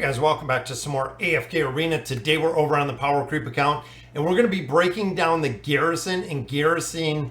Guys, welcome back to some more AFK Arena. Today we're over on the Power Creep account and we're going to be breaking down the Garrison and Garrison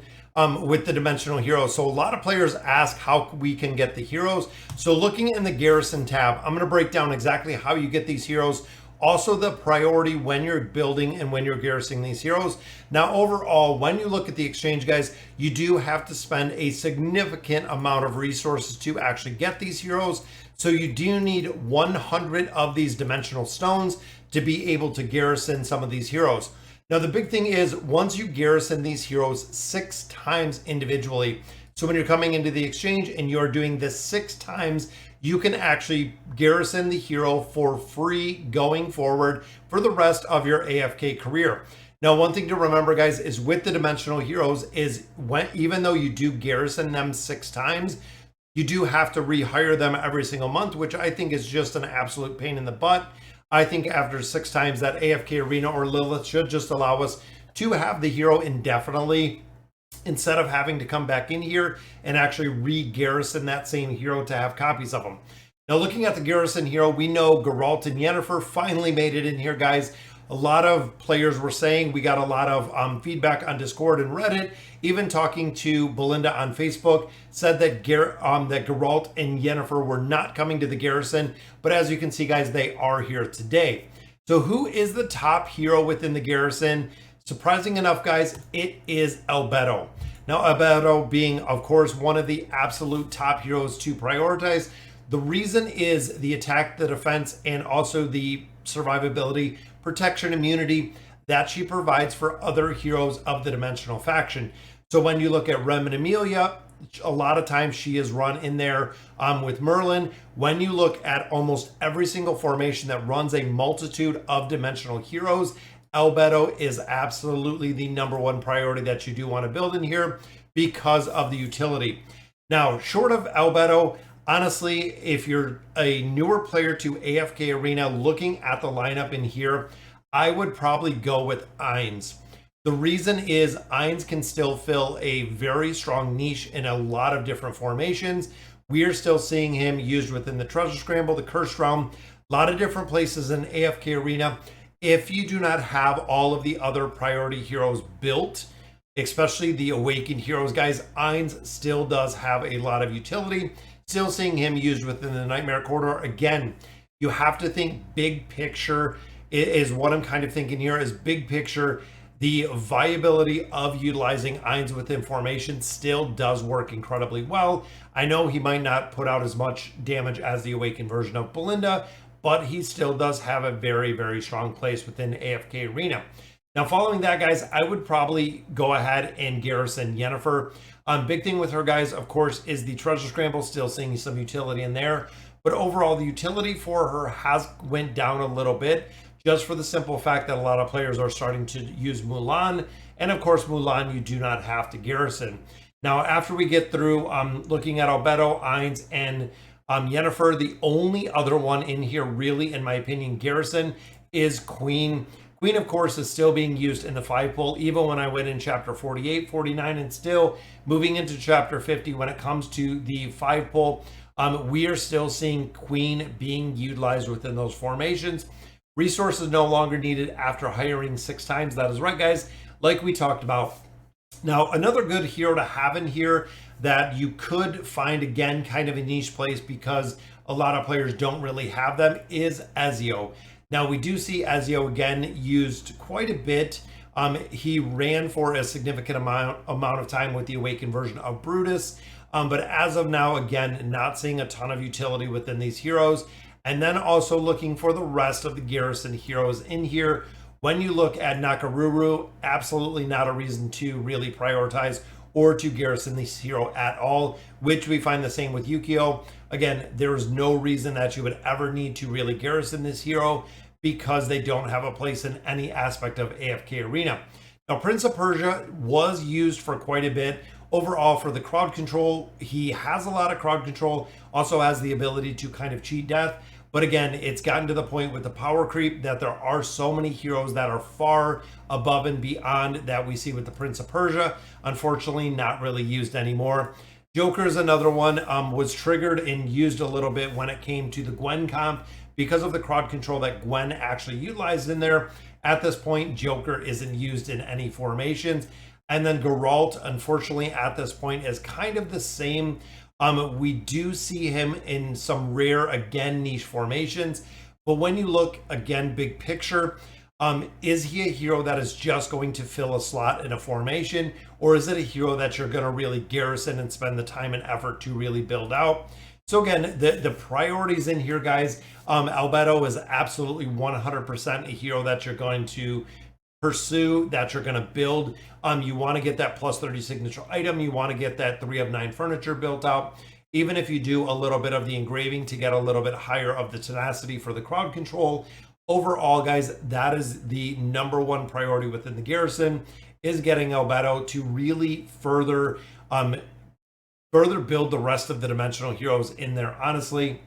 with the Dimensional Heroes. So a lot of players ask how we can get the heroes. So looking in the Garrison tab, I'm going to break down exactly how you get these heroes. Also the priority when you're building and when you're garrisoning these heroes. Now overall, when you look at the exchange, guys, you do have to spend a significant amount of resources to actually get these heroes. So you do need 100 of these dimensional stones to be able to garrison some of these heroes. Now the big thing is once you garrison these heroes 6 times individually, so when you're coming into the exchange and you're doing this 6 times, you can actually garrison the hero for free going forward for the rest of your AFK career. Now, one thing to remember, guys, is with the Dimensional Heroes is even though you do garrison them 6 times, you do have to rehire them every single month, which I think is just an absolute pain in the butt. I think after 6 times that AFK Arena or Lilith should just allow us to have the hero indefinitely, instead of having to come back in here and actually re-garrison that same hero to have copies of them. Now looking at the Garrison hero, we know Geralt and Yennefer finally made it in here, guys. A lot of players were saying, we got a lot of feedback on Discord and Reddit, even talking to Belinda on Facebook, said that Geralt and Yennefer were not coming to the Garrison, but as you can see, guys, they are here today. So who is the top hero within the Garrison? Surprising enough, guys, it is Albedo. Now, Albedo being, of course, one of the absolute top heroes to prioritize. The reason is the attack, the defense, and also the survivability, protection, immunity that she provides for other heroes of the Dimensional faction. So when you look at Rem and Emilia, a lot of times she is run in there with Merlin. When you look at almost every single formation that runs a multitude of dimensional heroes, Albedo is absolutely the #1 priority that you do want to build in here because of the utility. Now, short of Albedo, honestly, if you're a newer player to AFK Arena looking at the lineup in here, I would probably go with Ainz. The reason is Ainz can still fill a very strong niche in a lot of different formations. We are still seeing him used within the Treasure Scramble, the Cursed Realm, a lot of different places in AFK Arena. If you do not have all of the other priority heroes built, especially the Awakened heroes, guys, Ainz still does have a lot of utility. Still seeing him used within the Nightmare Corridor. Again, you have to think big picture is what I'm kind of thinking here is big picture. The viability of utilizing Ainz within formation still does work incredibly well. I know he might not put out as much damage as the Awakened version of Belinda, but he still does have a very, very strong place within AFK Arena. Now, following that, guys, I would probably go ahead and garrison Yennefer. Big thing with her, guys, of course, is the Treasure Scramble, still seeing some utility in there. But overall, the utility for her has went down a little bit, just for the simple fact that a lot of players are starting to use Mulan. And of course, Mulan, you do not have to garrison. Now, after we get through looking at Albedo, Ainz, and Yennefer, the only other one in here really, in my opinion, garrison is Queen. Queen, of course, is still being used in the 5 pull, even when I went in chapter 48, 49, and still moving into chapter 50 when it comes to the 5 pull. We are still seeing Queen being utilized within those formations. Resources no longer needed after hiring 6 times. That is right, guys, like we talked about. Now, another good hero to have in here that you could find, again, kind of a niche place because a lot of players don't really have them, is Ezio. Now, we do see Ezio, again, used quite a bit. He ran for a significant amount of time with the Awakened version of Brutus. But as of now, again, not seeing a ton of utility within these heroes. And then also looking for the rest of the Garrison heroes in here. When you look at Nakaruru, absolutely not a reason to really prioritize or to garrison this hero at all, which we find the same with Yukio. Again, there is no reason that you would ever need to really garrison this hero because they don't have a place in any aspect of AFK Arena. Now, Prince of Persia was used for quite a bit. Overall, for the crowd control, he has a lot of crowd control, also has the ability to kind of cheat death. But again, it's gotten to the point with the power creep that there are so many heroes that are far above and beyond that we see with the Prince of Persia. Unfortunately, not really used anymore. Joker is another one, was triggered and used a little bit when it came to the Gwen comp because of the crowd control that Gwen actually utilized in there. At this point, Joker isn't used in any formations. And then Geralt, unfortunately, at this point is kind of the same. We do see him in some rare, again, niche formations. But when you look, again, big picture, is he a hero that is just going to fill a slot in a formation? Or is it a hero that you're going to really garrison and spend the time and effort to really build out? So again, the priorities in here, guys, Albedo is absolutely 100% a hero that you're going to pursue, that you're going to build. You want to get that plus 30 signature item. You want to get that 3 of 9 furniture built out. Even if you do a little bit of the engraving to get a little bit higher of the tenacity for the crowd control. Overall, guys, that is the #1 priority within the garrison, is getting Albedo to really further build the rest of the dimensional heroes in there. Honestly,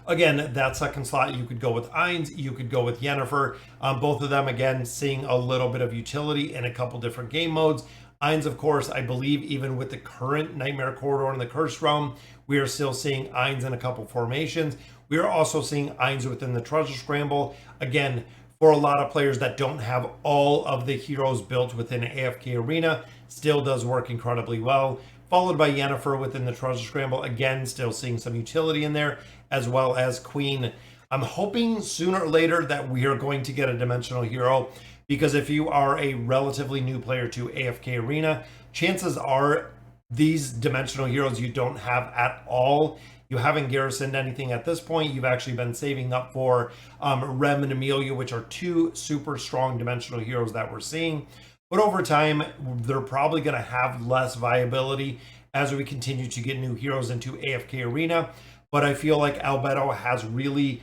again, that second slot, you could go with Ainz, you could go with Yennefer. Both of them, again, seeing a little bit of utility in a couple different game modes. Ainz, of course, I believe even with the current Nightmare Corridor and the Cursed Realm, we are still seeing Ainz in a couple formations. We are also seeing Ainz within the Treasure Scramble. Again, for a lot of players that don't have all of the heroes built within AFK Arena, still does work incredibly well. Followed by Yennefer within the Treasure Scramble. Again, still seeing some utility in there, as well as Queen. I'm hoping sooner or later that we are going to get a dimensional hero, because if you are a relatively new player to AFK Arena, chances are these dimensional heroes you don't have at all. You haven't garrisoned anything at this point. You've actually been saving up for Rem and Amelia, which are 2 super strong dimensional heroes that we're seeing. But over time, they're probably going to have less viability as we continue to get new heroes into AFK Arena. But I feel like Albedo has really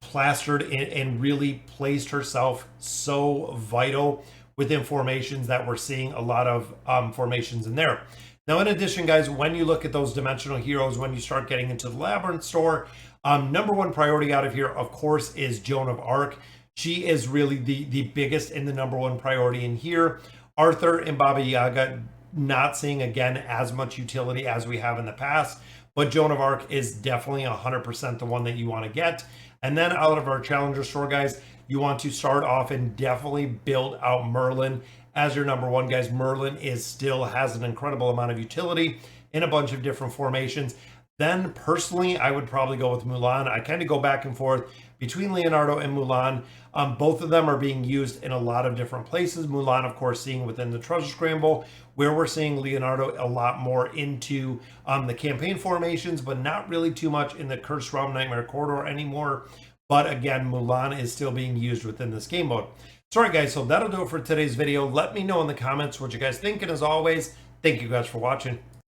plastered and really placed herself so vital within formations that we're seeing a lot of formations in there. Now, in addition, guys, when you look at those dimensional heroes, when you start getting into the Labyrinth store, #1 priority out of here, of course, is Joan of Arc. She is really the biggest and the #1 priority in here. Arthur and Baba Yaga, not seeing, again, as much utility as we have in the past, but Joan of Arc is definitely 100% the one that you want to get. And then out of our Challenger store, guys, you want to start off and definitely build out Merlin as your #1, guys. Merlin still has an incredible amount of utility in a bunch of different formations. Then, personally, I would probably go with Mulan. I kind of go back and forth between Leonardo and Mulan. Both of them are being used in a lot of different places. Mulan, of course, seeing within the Treasure Scramble, where we're seeing Leonardo a lot more into the campaign formations, but not really too much in the Cursed Realm Nightmare Corridor anymore. But again, Mulan is still being used within this game mode. So, all right, guys, so that'll do it for today's video. Let me know in the comments what you guys think. And as always, thank you guys for watching.